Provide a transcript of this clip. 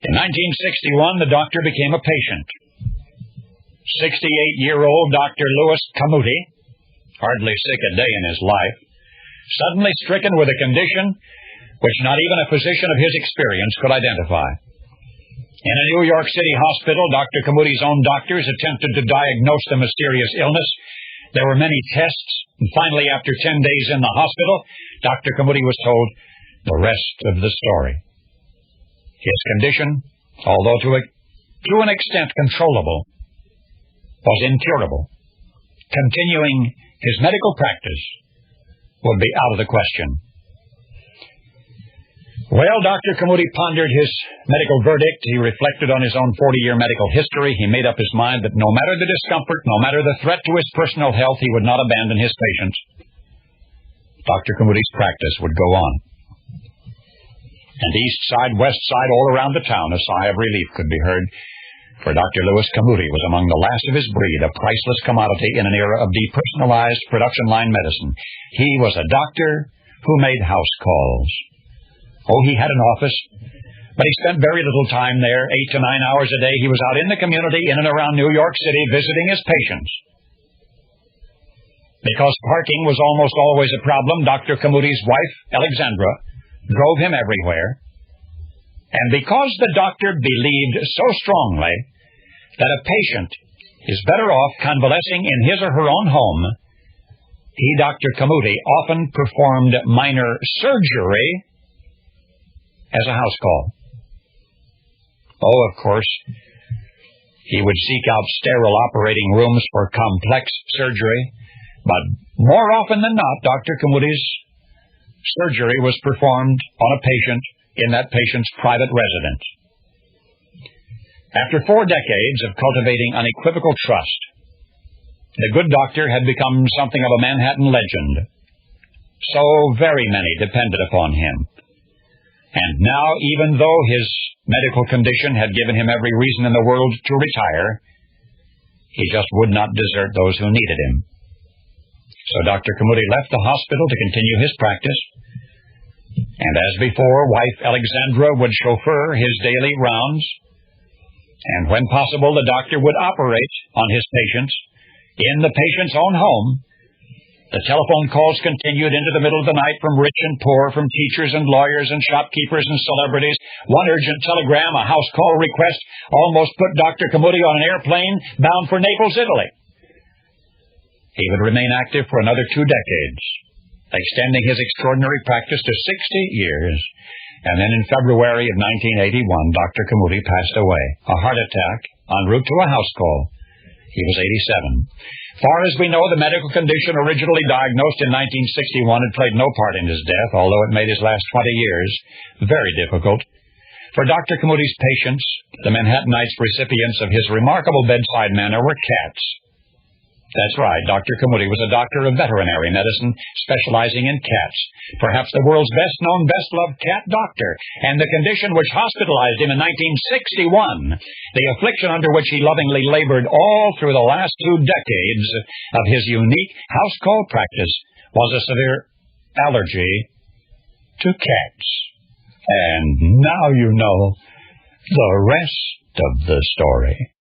In 1961, the doctor became a patient. 68-year-old Dr. Louis Camuti, hardly sick a day in his life, suddenly stricken with a condition which not even a physician of his experience could identify. In a New York City hospital, Dr. Camuti's own doctors attempted to diagnose the mysterious illness. There were many tests, and finally, after 10 days in the hospital, Dr. Camuti was told the rest of the story. His condition, although to an extent controllable, was incurable. Continuing his medical practice would be out of the question. Well, Dr. Camuti pondered his medical verdict. He reflected on his own 40-year medical history. He made up his mind that no matter the discomfort, no matter the threat to his personal health, he would not abandon his patients. Dr. Camuti's practice would go on. And east side, west side, all around the town, a sigh of relief could be heard, for Dr. Louis Camuti was among the last of his breed, a priceless commodity in an era of depersonalized production line medicine. He was a doctor who made house calls. Oh, he had an office, but he spent very little time there. 8 to 9 hours a day he was out in the community in and around New York City visiting his patients. Because parking was almost always a problem, Dr. Camuti's wife, Alexandra, drove him everywhere. And because the doctor believed so strongly that a patient is better off convalescing in his or her own home, he, Dr. Camuti, often performed minor surgery as a house call. Oh, of course, he would seek out sterile operating rooms for complex surgery, but more often than not, Dr. Camuti's surgery was performed on a patient in that patient's private residence. After 4 decades of cultivating unequivocal trust, the good doctor had become something of a Manhattan legend. So very many depended upon him. And now, even though his medical condition had given him every reason in the world to retire, he just would not desert those who needed him. So Dr. Camuti left the hospital to continue his practice, and as before, wife Alexandra would chauffeur his daily rounds, and when possible, the doctor would operate on his patients in the patient's own home. The telephone calls continued into the middle of the night from rich and poor, from teachers and lawyers and shopkeepers and celebrities. One urgent telegram, a house call request, almost put Dr. Camuti on an airplane bound for Naples, Italy. He would remain active for another 2 decades, extending his extraordinary practice to 60 years. And then in February of 1981, Dr. Camuti passed away, a heart attack en route to a house call. He was 87. Far as we know, the medical condition originally diagnosed in 1961 had played no part in his death, although it made his last 20 years very difficult. For Dr. Camuti's patients, the Manhattanites recipients of his remarkable bedside manner, were cats. That's right, Dr. Camuti was a doctor of veterinary medicine, specializing in cats. Perhaps the world's best-known, best-loved cat doctor, and the condition which hospitalized him in 1961, the affliction under which he lovingly labored all through the last 2 decades of his unique house call practice, was a severe allergy to cats. And now you know the rest of the story.